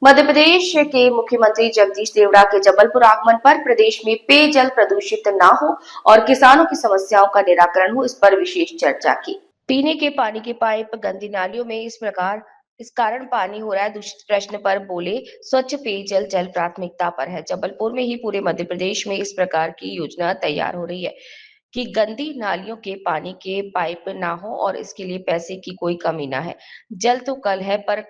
मध्य प्रदेश के मुख्यमंत्री जगदीश देवड़ा के जबलपुर आगमन पर प्रदेश में पेयजल प्रदूषित न हो और किसानों की समस्याओं का निराकरण हो, इस पर विशेष चर्चा की। पीने के पानी के पाइप गंदी नालियों में इस कारण पानी हो रहा है दूषित। प्रश्न पर बोले, स्वच्छ पेयजल जल प्राथमिकता पर है। जबलपुर में ही पूरे मध्य प्रदेश में इस प्रकार की योजना तैयार हो रही है कि गंदी नालियों के पानी के पाइप ना हो और इसके लिए पैसे की कोई कमी ना है। जल तो कल है, पर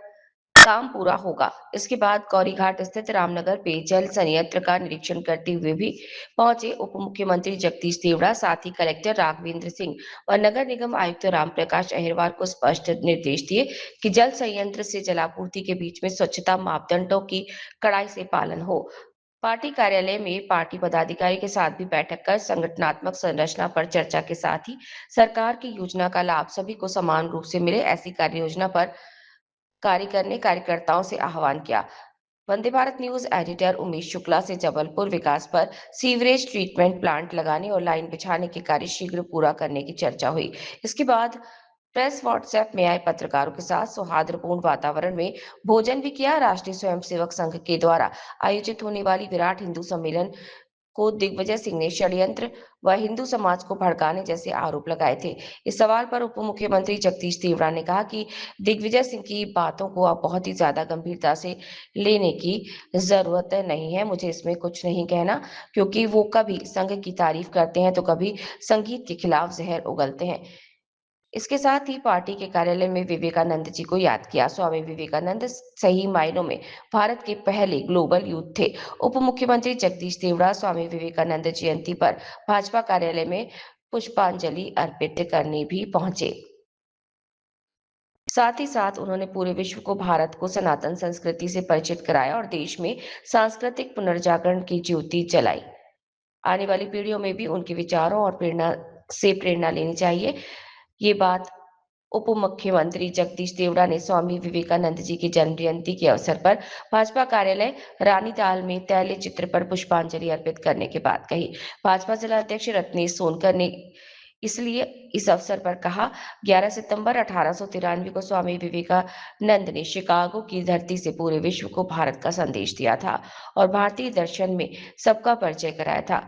काम पूरा होगा। इसके बाद गौरीघाट स्थित रामनगर पेयजल संयंत्र का निरीक्षण करते हुए भी पहुंचे उप मुख्यमंत्री जगदीश देवड़ा, साथ ही कलेक्टर राघवेंद्र सिंह और नगर निगम आयुक्त रामप्रकाश अहिरवार को स्पष्ट निर्देश दिए कि जल संयंत्र से जलापूर्ति के बीच में स्वच्छता मापदंडों की कड़ाई से पालन हो। पार्टी कार्यालय में पार्टी पदाधिकारी के साथ भी बैठक कर संगठनात्मक संरचना पर चर्चा के साथ ही सरकार की योजना का लाभ सभी को समान रूप से मिले, ऐसी कार्य योजना पर कार्य करने कार्यकर्ताओं से आह्वान किया। वंदे भारत न्यूज एडिटर उमेश शुक्ला से जबलपुर विकास पर सीवरेज ट्रीटमेंट प्लांट लगाने और लाइन बिछाने के कार्य शीघ्र पूरा करने की चर्चा हुई। इसके बाद प्रेस व्हाट्सएप में आए पत्रकारों के साथ सौहार्दपूर्ण वातावरण में भोजन भी किया। राष्ट्रीय स्वयंसेवक संघ के द्वारा आयोजित होने वाली विराट हिंदू सम्मेलन को दिग्विजय सिंह ने षड्यंत्र व हिंदू समाज को भड़काने जैसे आरोप लगाए थे। इस सवाल पर उप मुख्यमंत्री जगदीश देवड़ा ने कहा कि दिग्विजय सिंह की बातों को अब बहुत ही ज्यादा गंभीरता से लेने की जरूरत नहीं है। मुझे इसमें कुछ नहीं कहना, क्योंकि वो कभी संघ की तारीफ करते हैं तो कभी संगीत के खिलाफ जहर उगलते हैं। इसके साथ ही पार्टी के कार्यालय में विवेकानंद जी को याद किया। स्वामी विवेकानंद सही मायनों में भारत के पहले ग्लोबल यूथ थे। उप मुख्यमंत्री जगदीश देवड़ा स्वामी विवेकानंद जयंती पर भाजपा कार्यालय में पुष्पांजलि अर्पित करने भी पहुंचे। साथ ही साथ उन्होंने पूरे विश्व को भारत को सनातन संस्कृति से परिचित कराया और देश में सांस्कृतिक पुनर्जागरण की ज्योति जलाई। आने वाली पीढ़ियों में भी उनके विचारों और प्रेरणा लेनी चाहिए। ये बात उप मुख्यमंत्री जगदीश देवड़ा ने स्वामी विवेकानंद जी की जन्म जयंती के अवसर पर भाजपा कार्यालय रानीताल में तैल चित्र पर पुष्पांजलि अर्पित करने के बाद कही। भाजपा जिला अध्यक्ष रत्नेश सोनकर ने इसलिए इस अवसर पर कहा, 11 सितंबर 1893 को स्वामी विवेकानंद ने शिकागो की धरती से पूरे विश्व को भारत का संदेश दिया था और भारतीय दर्शन में सबका परिचय कराया था।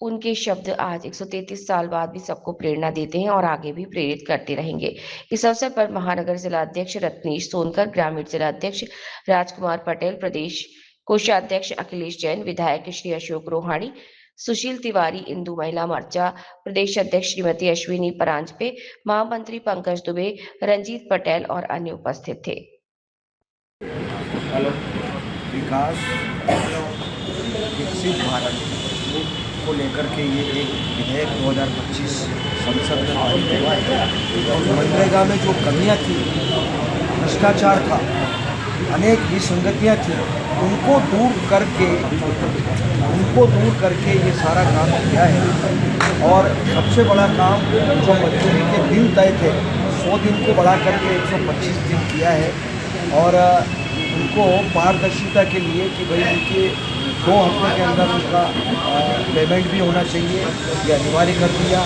उनके शब्द आज 133 साल बाद भी सबको प्रेरणा देते हैं और आगे भी प्रेरित करते रहेंगे। इस अवसर पर महानगर जिला अध्यक्ष रत्नेश सोनकर, ग्रामीण जिला अध्यक्ष राजकुमार पटेल, प्रदेश कोषाध्यक्ष अखिलेश जैन, विधायक श्री अशोक रोहाणी, सुशील तिवारी, इंदू महिला मोर्चा प्रदेश अध्यक्ष श्रीमती अश्विनी परांजपे, महामंत्री पंकज दुबे, रंजीत पटेल और अन्य उपस्थित थे। विकास विकसित भारत को लेकर के ये एक विधेयक 2025 संसद में पारित हुआ है। मनरेगा में जो कमियां थी, भ्रष्टाचार था, अनेक विसंगतियां थी, उनको दूर करके ये सारा काम किया है। और सबसे बड़ा काम जो मजदूरी के दिन तय थे 100 दिन को बढ़ा करके 125 दिन किया है। और उनको पारदर्शिता के लिए कि भाई उनके 2 हफ्ते के अंदर उनका पेमेंट भी होना चाहिए, ये अनिवार्य कर दिया।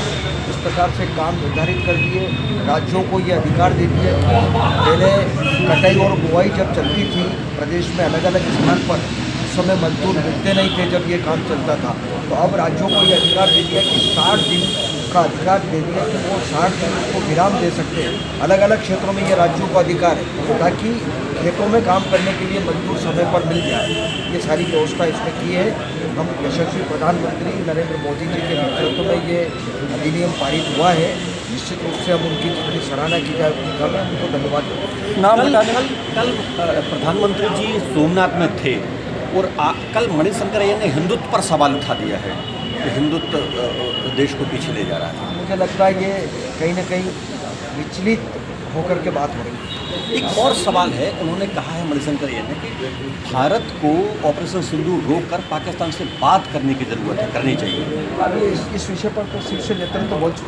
इस प्रकार से काम निर्धारित कर दिए। राज्यों को ये अधिकार दे दिया कि पहले कटाई और बुआई जब चलती थी प्रदेश में अलग अलग स्थान पर, उस समय मजदूर मिलते नहीं थे जब ये काम चलता था। तो अब राज्यों को ये अधिकार दे दिया कि 60 दिन का अधिकार दे दिया कि वो 60 दिन उसको विराम दे सकते हैं। अलग अलग क्षेत्रों में ये राज्यों को अधिकार है ताकि खेतों में काम करने के लिए मजदूर समय पर मिल जाए। ये सारी व्यवस्था इसमें की है। हम यशस्वी प्रधानमंत्री नरेंद्र मोदी जी के नेतृत्व में ये अधिनियम पारित हुआ है। निश्चित रूप से हम उनकी जितनी सराहना की जाए उतनी कम है। उनको धन्यवाद देते हैं। कल प्रधानमंत्री जी सोमनाथ में थे और कल मणिशंकर अय्यर ने हिंदुत्व पर सवाल उठा दिया है कि हिंदुत्व देश को पीछे ले जा रहा है। मुझे लगता है ये कहीं ना कहीं विचलित होकर के बात हो रही है। एक और सवाल है, उन्होंने कहा है मणिशंकर अय्यर ने कि भारत को ऑपरेशन सिंदूर रोककर पाकिस्तान से बात करने की ज़रूरत है, करनी चाहिए। अभी इस विषय पर तो शीर्ष नेतृत्व बोल चुका